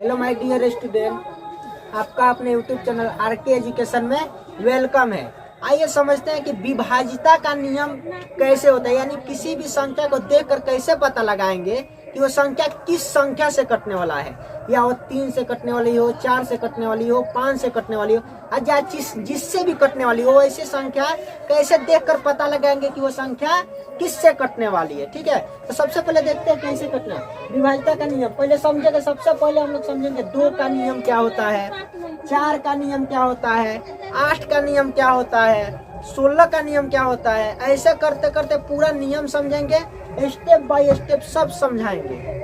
Hello my dear student, आपका अपने YouTube channel R K education में वेलकम है। आइए समझते हैं कि विभाज्यता का नियम कैसे होता है, यानी किसी भी संख्या को देखकर कैसे पता लगाएंगे कि वो संख्या किस संख्या से कटने वाला है, या वो 3 से कटने वाली हो, 4 से कटने वाली हो, 5 से कटने वाली हो, या जिससे भी कटने वाली हो, ऐसी संख्या कैसे देखकर पता लगाएंगे कि वो संख्या किससे कटने वाली है। ठीक है, तो सबसे पहले देखते हैं कैसे कटना विभाज्यता का नियम। पहले समझेंगे, सबसे पहले हम लोग समझेंगे 2 का नियम क्या होता है, 4 का नियम क्या होता है, 8 का नियम क्या होता है, 16 का नियम क्या होता है। ऐसे करते करते पूरा नियम समझेंगे, स्टेप बाय स्टेप सब समझाएंगे।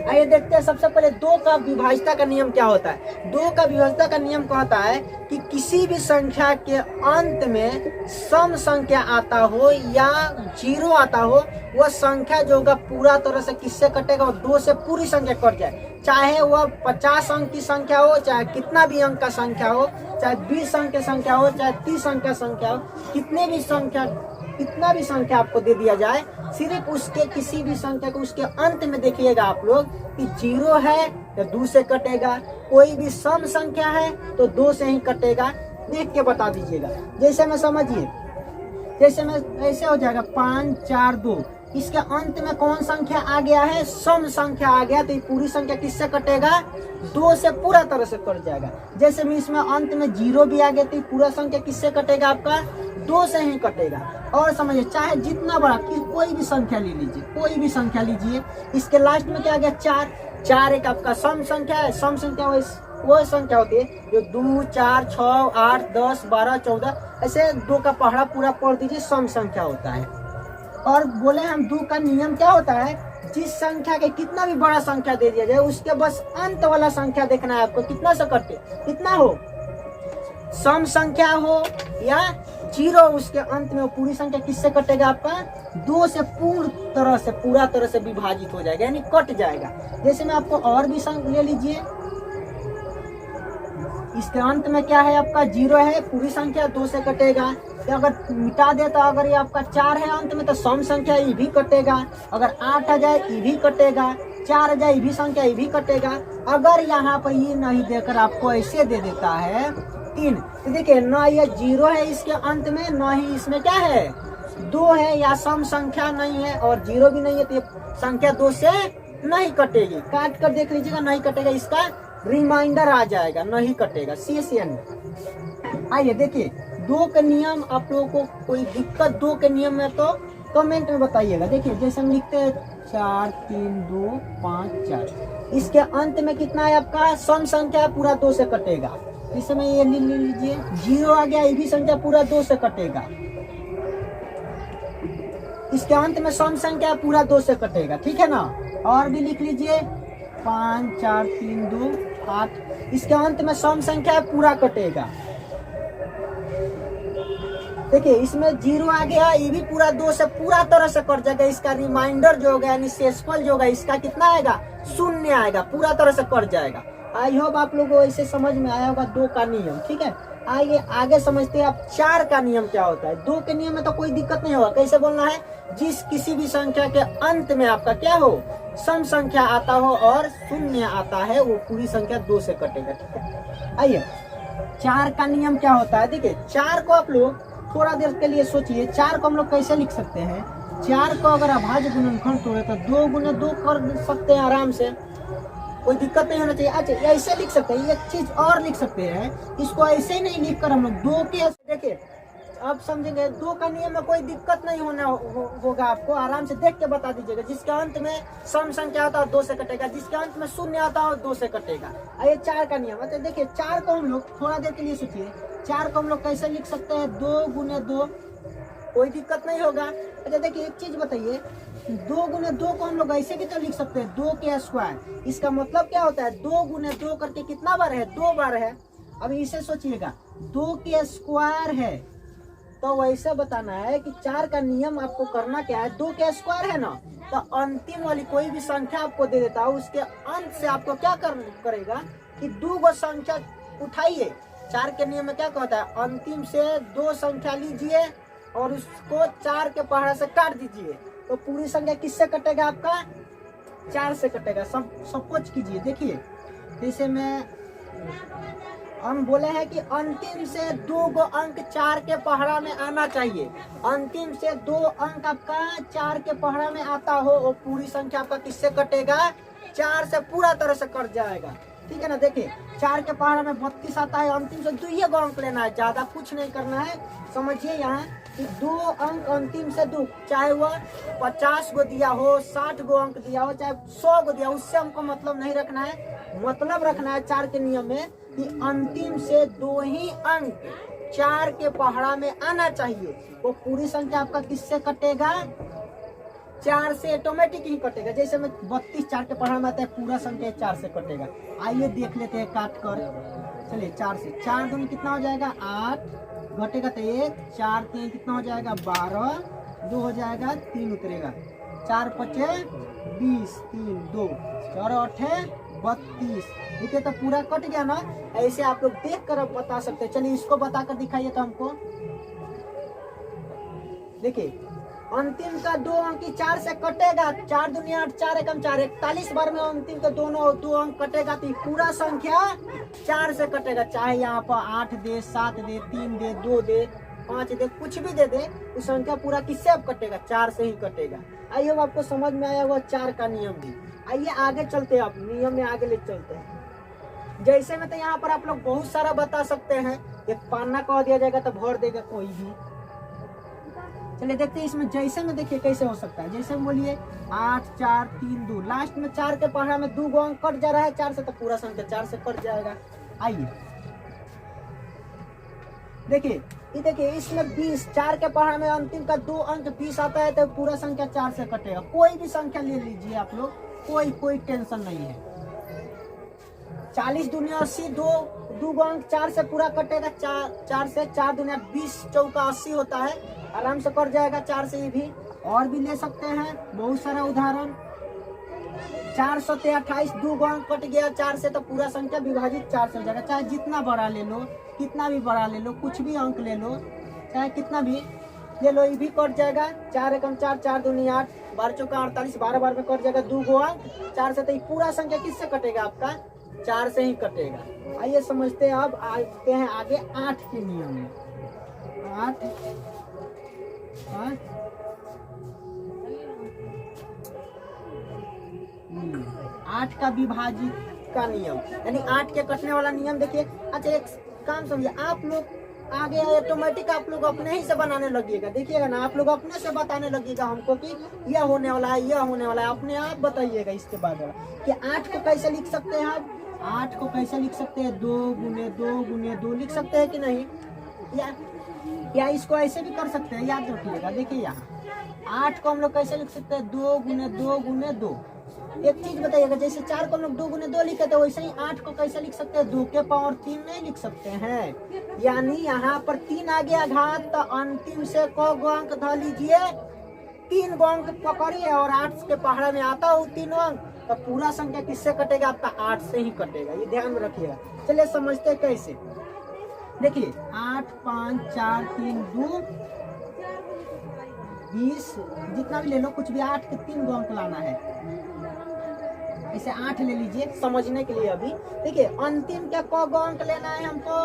आइए देखते हैं सबसे पहले 2 का विभाज्यता का नियम क्या होता है। 2 का विभाज्यता का नियम कहता है कि किसी भी संख्या के अंत में सम संख्या आता हो या 0 आता हो, वह संख्या जो होगा पूरा तरह से किससे कटेगा, 2 से पूरी संख्या कट जाए। चाहे वह 50 अंक की संख्या हो, चाहे कितना भी अंक का संख्या हो, चाहे 20 अंक की संख्या हो, चाहे 30 अंक का संख्या हो, कितना भी संख्या आपको दे दिया जाए, सिर्फ उसके किसी भी संख्या को उसके अंत में देखिएगा आप लोग कि 0 है तो 2 से कटेगा, कोई भी सम संख्या है तो 2 से ही कटेगा। देख के बता दीजिएगा। जैसे में समझिए, जैसे में ऐसे हो जाएगा 5 4 2, इसके अंत में कौन संख्या आ गया है, सम संख्या आ गया, तो ये पूरी संख्या किससे कटेगा, 2 से पूरा तरह से कट जाएगा। जैसे में इसमें अंत में 0 भी आ गया तो पूरा संख्या किससे कटेगा, आपका 2 से ही कटेगा। और समझिए, चाहे जितना बड़ा कोई भी संख्या ले लीजिए, कोई भी संख्या लीजिए, इसके लास्ट में क्या आ गया 4, 4 एक आपका सम संख्या है। सम संख्या वो संख्या होती है जो 2 4 6 8 10 12 14 ऐसे 2 का पहाड़ा पूरा पढ़ दीजिए, सम संख्या होता है। और बोले हम 2 का नियम क्या होता है, जिस संख्या के कितना भी बड़ा संख्या दे दिया जाए, उसके बस अंत वाला संख्या देखना है आपको, कितना से कटे, कितना हो, सम संख्या हो या 0, उसके अंत में वो पूरी संख्या किससे कटेगा, आपका 2 से पूरा तरह से विभाजित हो जाएगा, यानी कट जाएगा। जैसे मैं आपको और भी संख्या ले लीजिए, इसके अंत में क्या है, आपका 0 है, पूरी संख्या 2 से कटेगा। तो अगर मिटा दे तो अगर ये आपका 4 है अंत में, तो सम संख्या ये भी कटेगा। अगर 8 आ जाए ये भी कटेगा, 4 आ जाए ये भी संख्या ये भी कटेगा। अगर यहाँ पर ये नहीं देकर आपको ऐसे दे देता है 3, तो देखिए ना ये 0 है इसके अंत में, ना ही इसमें क्या है 2 है, या सम संख्या नहीं है और 0 भी नहीं है, तो ये संख्या 2 से नहीं कटेगी। काट कर देख लीजिएगा, नहीं कटेगा, इसका रिमाइंडर आ जाएगा, नहीं कटेगा। CSN आइए देखिए 2 के नियम, आप लोगों को कोई दिक्कत 2 के नियम में तो कमेंट में बताइएगा। देखिए जैसे हम लिखते हैं 4 3 2 5 4, इसके अंत में कितना है आपका, सम संख्या है, पूरा 2 से कटेगा। इस समय ये ले लीजिए 0 आ गया, ये भी संख्या पूरा 2 से कटेगा। इसके अंत में सम संख्या पूरा 2 से कटेगा, ठीक है ना। और भी लिख लीजिए 5 4 3 2 8, इसके अंत में सम संख्या पूरा कटेगा। देखिए इसमें 0 आ गया, ये भी पूरा 2 से पूरा तरह से कट जाएगा। इसका रिमाइंडर जो होगा यानी शेषफल जो होगा, इसका कितना आएगा, 0 आएगा, पूरा तरह से कट जाएगा। आई होप आप लोगों को ऐसे समझ में आया होगा 2 का नियम, ठीक है। आइए आगे समझते हैं आप 4 का नियम क्या होता है। 2 के नियम में तो कोई दिक्कत नहीं होगा। कैसे बोलना है, जिस किसी भी संख्या के अंत में आपका क्या हो, सम संख्या आता हो और 0 आता है, वो पूरी संख्या 2 से कटेगा, ठीक है। आइए 4 का नियम क्या होता है। देखिए 4 को आप लोग थोड़ा देर के लिए सोचिए, 4 को हम लोग कैसे लिख सकते हैं। 4 को अगर अभाज्य गुणनखंड तोड़े तो 2 गुने 2 कर सकते हैं आराम से, कोई दिक्कत नहीं होना चाहिए। अच्छा ऐसे लिख सकते हैं, एक चीज और लिख सकते हैं, इसको ऐसे ही नहीं लिख कर हम लोग 2 के, देखिए अब समझेंगे 2 का नियम में कोई दिक्कत नहीं होगा आपको, आराम से देख के बता दीजिएगा। जिसके अंत में सम संख्या आता है 2 से कटेगा, जिसके अंत में 0 आता है 2 से कटेगा। ये 4 का नियम है। देखिए 4 को हम लोग थोड़ा देर के लिए सोचिए, 4 को हम लोग कैसे लिख सकते हैं, 2 गुने 2, कोई दिक्कत नहीं होगा। अच्छा देखिए एक चीज बताइए, 2 गुने 2 को हम लोग ऐसे भी तो लिख सकते हैं 2 के स्क्वायर। इसका मतलब क्या होता है, 2 गुने 2 करके कितना बार है, 2 बार है। अब इसे सोचिएगा 2 के स्क्वायर है, तो वैसे बताना है कि 4 का नियम आपको करना क्या है, 2 के स्क्वायर है ना, तो अंतिम वाली कोई भी संख्या आपको दे देता है, उसके अंत से आपको क्या करेगा कि 2 गो संख्या उठाइए। 4 के नियम में क्या कहता है, अंतिम से 2 संख्या लीजिए और उसको 4 के पहाड़ा से काट दीजिए, तो पूरी संख्या किससे कटेगा, आपका 4 से कटेगा। सपोज कीजिए, देखिए जैसे में हम बोले हैं कि अंतिम से 2 गो अंक 4 के पहरा में आना चाहिए। अंतिम से 2 अंक आपका 4 के पहरा में आता हो और पूरी संख्या आपका किससे कटेगा? 4 से पूरा तरह से कट जाएगा। ठीक है ना। देखिए 4 के पहरा में 32 आता है, अंतिम से 2 गो अंक लेना है, ज्यादा कुछ नहीं करना है। समझिए यहाँ कि 2 अंक अंतिम से 2, चाहे वह 50 गो दिया हो, 60 गो अंक दिया हो, चाहे 100 गो दिया हो, उससे हमको मतलब नहीं रखना है। मतलब रखना है 4 के नियम में कि अंतिम से 2 ही अंक 4 के पहरा में आना चाहिए। वो पूरी संख्या आपका किससे कटेगा? 4 से ऑटोमेटिक ही कटेगा। जैसे में 32 4 के पहरा में आता है, पूरा संख्या 4 से कटेगा। आइए देख लेते हैं काट कर। चलिए 4 से 4 दूनी कितना हो जाएगा? 8, घटेगा तो 1, 4 3 कितना हो जाएगा? 12, 2 हो जाएगा, 3 उतरेगा, 4 5 20, 3 2, 4 8 32। देखिए तो पूरा कट गया ना। ऐसे आप लोग देख कर अब बता सकते हैं। चलिए इसको बताकर दिखाइए तो हमको। देखिए अंतिम का 2 अंक 4 से कटेगा। 4 दूनी 8, 4 एकम 4, 41 बार में अंतिम का दोनों 2 अंक कटेगा तो पूरा संख्या 4 से कटेगा। चाहे यहाँ पर 8 दे, 7 दे, 3 दे, 2 दे, 5 दे, कुछ भी दे दे, उस संख्या पूरा किससे अब कटेगा? 4 से ही कटेगा। आइए अब आपको समझ में आया हुआ 4 का नियम भी। आइए आगे चलते हैं, आप नियम में आगे ले चलते हैं। जैसे में तो यहाँ पर आप लोग बहुत सारा बता सकते हैं। एक पन्ना कह दिया जाएगा तो भर देगा कोई भी। चलिए देखते हैं इसमें जैसे में। देखिए कैसे हो सकता है। जैसे में बोलिए 8 4 3 2, लास्ट में 4 के पहरा में 2 गो अंक कट जा रहा है 4 से, तो पूरा संख्या 4 से कट जाएगा। आइए देखिए, ये देखिए इसमें 20, 4 के पहरा में अंतिम का 2 अंक 20 आता है तो पूरा संख्या 4 से कटेगा। कोई भी संख्या ले लीजिए आप लोग, कोई टेंशन नहीं है। 40 दूनी 80, 2 गो अंक 4 से पूरा कटेगा। 4 से 4 दूनी 20, चौका 80 होता है, आराम से कट जाएगा 4 से। ये भी और भी ले सकते हैं बहुत सारा उदाहरण। 428, 2 गो अंक कट गया 4 से तो पूरा संख्या विभाजित 4 से हो जाएगा। चाहे जितना बड़ा ले लो, कितना भी बड़ा ले लो, कुछ भी अंक ले लो, चाहे कितना भी ले लो, ये भी कट जाएगा। 4 एकम 4, 4 दूनी 8, 12 चौका 48, 12 बार में कट जाएगा 2 गो अंक 4 से। तो ये पूरा संख्या किससे कटेगा? आपका 4 से ही कटेगा। आइए समझते हैं। अब आते हैं आगे 8 के नियम में। 8 का विभाजित का नियम, यानी 8 के कटने वाला नियम। देखिए अच्छा एक काम समझिए, आप लोग आगे ऑटोमेटिक आप लोग अपने ही से बनाने लगिएगा। देखिएगा ना, आप लोग अपने से बताने लगिएगा हमको कि यह होने वाला है, यह होने वाला है। अपने आप बताइएगा इसके बाद कि 8 को कैसे लिख सकते हैं। आप 8 को कैसे लिख सकते हैं? 2 गुने 2 गुने 2 लिख सकते हैं कि नहीं? या इसको ऐसे भी कर सकते हैं, याद रखिएगा। देखिए यहाँ 8 को हम लोग कैसे लिख सकते हैं? 2 गुने 2 गुने 2। एक चीज बताइएगा, जैसे 4 को हम लोग 2 गुने 2 लिखे थे, वैसे ही 8 को कैसे लिख सकते हैं? 2 के पावर 3 नहीं लिख सकते हैं। यानी यहाँ पर 3 आ गया घात, तो अंतिम से को गो अंक ध लीजिए, 3 गो अंक पकड़िए और 8 के पहरा में आता हो 3 अंक, तो पूरा संख्या किससे कटेगा? आपका 8 से ही कटेगा। ये ध्यान में रखिएगा। चलिए समझते हैं कैसे। देखिए 8 5 4 3 2 20, जितना भी ले लो, कुछ भी 8 के 3 गो अंक लाना है। इसे 8 ले लीजिए समझने के लिए। अभी देखिए अंतिम के को गो अंक लेना है हमको?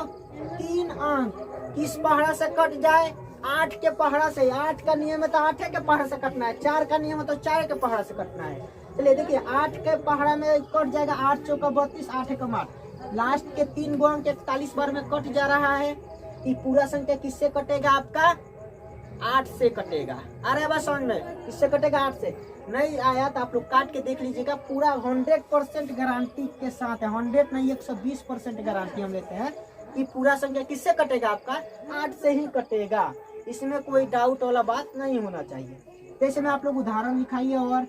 3 अंक। किस पहरा से कट जाए? 8 के पहरा से। 8 का नियम है तो 8 के पहरा से कटना है। 4 का नियम है तो 4 के पहरा से कटना है। चलिए देखिए 8 के पहरा में कट जाएगा 8 चौका 32, 8 एकम 8, लास्ट के 3 गो अंक 41 बार में कट जा रहा है। ये पूरा संख्या किससे कटेगा? आपका 8 से कटेगा। अरे बस समझ में, किससे कटेगा? 8 से। नहीं आया तो आप लोग काट के देख लीजिएगा। पूरा 100% गारंटी के साथ है, 100 नहीं 120% गारंटी हम लेते हैं। ये पूरा संख्या किससे कटेगा? आपका 8 से ही कटेगा। इसमें कोई डाउट वाला बात नहीं होना चाहिए। जैसे में आप लोग उदाहरण दिखाइए। और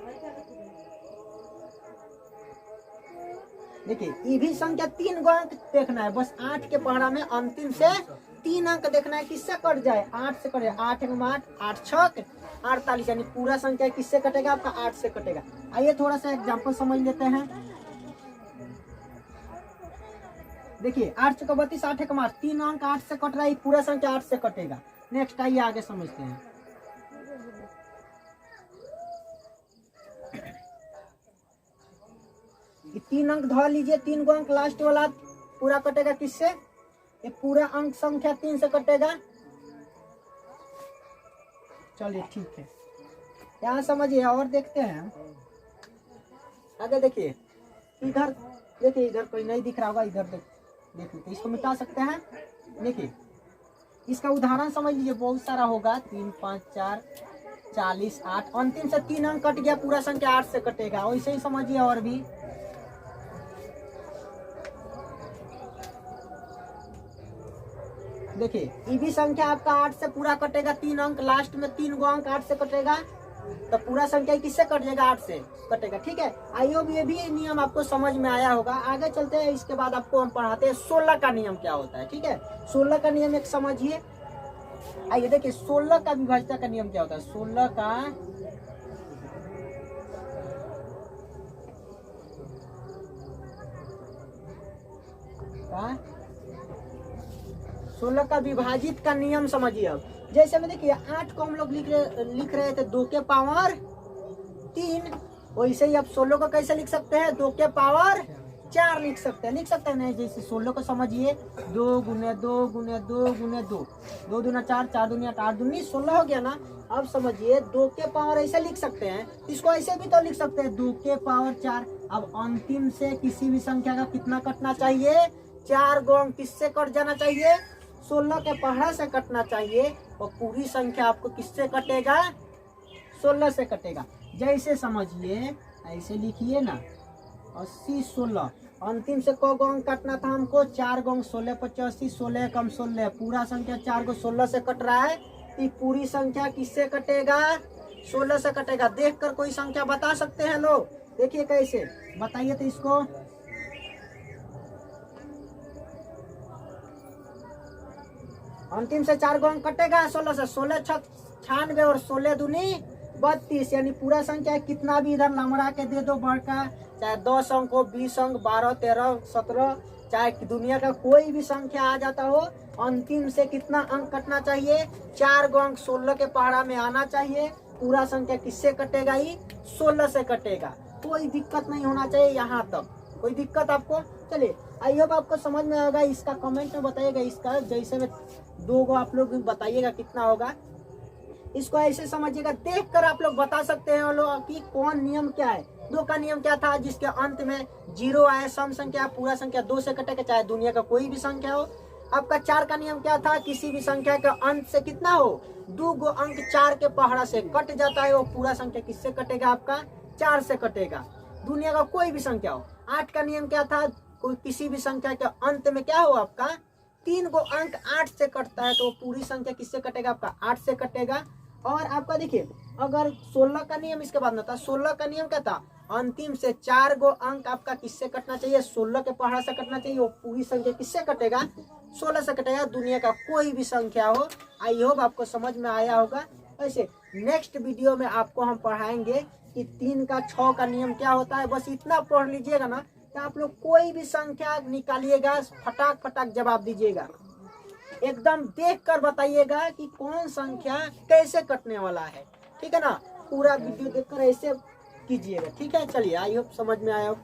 देखिए ये भी संख्या 3 गो अंक देखना है, बस 8 के पहरा में अंतिम से 3 अंक देखना है, किससे कट जाए? 8 से कट जाए। 8 एकम 8, 8 छक 48, यानी पूरा संख्या किससे कटेगा? आपका 8 से कटेगा। आइए थोड़ा सा एग्जांपल समझ लेते हैं। देखिए 8 चौका 32, 8 एकम 8, 3 अंक 8 से कट रहा है, पूरा संख्या 8 से कटेगा। नेक्स्ट आइए आगे समझते हैं। ये 3 अंक धर लीजिए, 3 गो अंक लास्ट वाला पूरा कटेगा किससे? ये पूरा अंक संख्या 3 से कटेगा। चलिए ठीक है, यहाँ समझिए और देखते हैं आगे। देखिए इधर, देखिए इधर कोई नहीं दिख रहा होगा, इधर देखिए तो इसको मिटा सकते हैं। देखिए इसका उदाहरण समझ लीजिए, बहुत सारा होगा। 3 5 4 40 8, अंतिम से 3 अंक कट गया, पूरा संख्या 8 से कटेगा। वैसे ही समझिए और भी। देखिए ये भी संख्या आपका 8 से पूरा कटेगा, 3 अंक लास्ट में 3 गो अंक 8 से कटेगा, तो पूरा संख्या किससे कट जाएगा? 8 से कटेगा। ठीक है, आई होप ये भी नियम आपको समझ में आया होगा। आगे चलते हैं, इसके बाद आपको हम पढ़ाते हैं 16 का नियम क्या होता है। ठीक है, 16 का नियम एक समझिए। आइए देखिए 16 का विभाज्यता का नियम क्या होता है। 16 का विभाजित का नियम समझिए। अब जैसे में देखिए 8 को हम लोग लिख रहे थे 2 के पावर 3, वैसे ही आप 16 को कैसे लिख सकते हैं? 2 के पावर 4 लिख सकते हैं नहीं। जैसे 16 को समझिए, 2 गुने 2 गुने 2 गुने 2, 2 दूना 4, 4 दूनी 8, 8 दूनी 16 हो गया ना। अब समझिए 2 के पावर ऐसे लिख सकते हैं, इसको ऐसे भी तो लिख सकते हैं 2 के पावर 4। अब अंतिम से किसी भी संख्या का कितना कटना चाहिए? 4 गो अंक किससे कट जाना चाहिए? 16 के पहाड़ा से कटना चाहिए, और पूरी संख्या आपको किससे कटेगा? 16 से कटेगा। जैसे समझिए ऐसे लिखिए ना, 80 16, अंतिम से को अंक कटना था हमको? 4 गो अंक, 16 85, 16 कम 16, पूरा संख्या 4 को 16 से कट रहा है। ये पूरी संख्या किससे कटेगा? 16 से कटेगा। देखकर कोई संख्या बता सकते हैं लोग? देखिए कैसे बताइए तो इसको। अंतिम से 4 गो अंक कटेगा 16 से, 16 6 96 और 16 दूनी 32, यानी पूरा संख्या कितना भी इधर लमड़ा के दे दो बड़का, चाहे 10 अंक हो, 20 अंक, 12 13 17, चाहे दुनिया का कोई भी संख्या आ जाता हो, अंतिम से कितना अंक कटना चाहिए? 4 गो अंक 16 के पहाड़ा में आना चाहिए। पूरा संख्या किससे कटेगा? ही 16 से कटेगा। कोई दिक्कत नहीं होना चाहिए यहाँ तक, कोई दिक्कत आपको? चलिए आई होप आपको समझ में आएगा। इसका कमेंट में बताइएगा, इसका जैसे में 2 गो आप लोग बताइएगा कितना होगा। इसको ऐसे समझिएगा, देखकर आप लोग बता सकते हैं लोग कि कौन नियम क्या है। 2 का नियम क्या था? जिसके अंत में 0 आए, सम संख्या, पूरा संख्या 2 से कटेगा, चाहे दुनिया का कोई भी संख्या हो। आपका 4 का नियम क्या था? किसी भी संख्या का अंत से कितना हो? 2 गो अंक 4 के पहाड़ा से कट जाता है, वो पूरा संख्या किससे कटेगा? आपका 4 से कटेगा, दुनिया का कोई भी संख्या हो। 8 का नियम क्या था? कोई किसी भी संख्या के अंत में क्या हो? आपका 3 गो अंक 8 से कटता है, तो पूरी संख्या किससे कटेगा? आपका 8 से कटेगा। और आपका देखिए अगर 16 का नियम इसके बाद में था, 16 का नियम क्या था? अंतिम से 4 गो अंक आपका किससे कटना चाहिए? 16 के पहाड़ा से कटना चाहिए, वो पूरी संख्या किससे कटेगा? 16 से कटेगा, दुनिया का कोई भी संख्या हो। आई होप आपको समझ में आया होगा। ऐसे नेक्स्ट वीडियो में आपको हम पढ़ाएंगे कि 3 का 6 का नियम क्या होता है। बस इतना पढ़ लीजिएगा ना, तो आप लोग कोई भी संख्या निकालिएगा, फटाक फटाक जवाब दीजिएगा। एकदम देखकर बताइएगा कि कौन संख्या कैसे कटने वाला है। ठीक है ना, पूरा वीडियो देखकर ऐसे कीजिएगा। ठीक है, चलिए आई होप समझ में आया हो।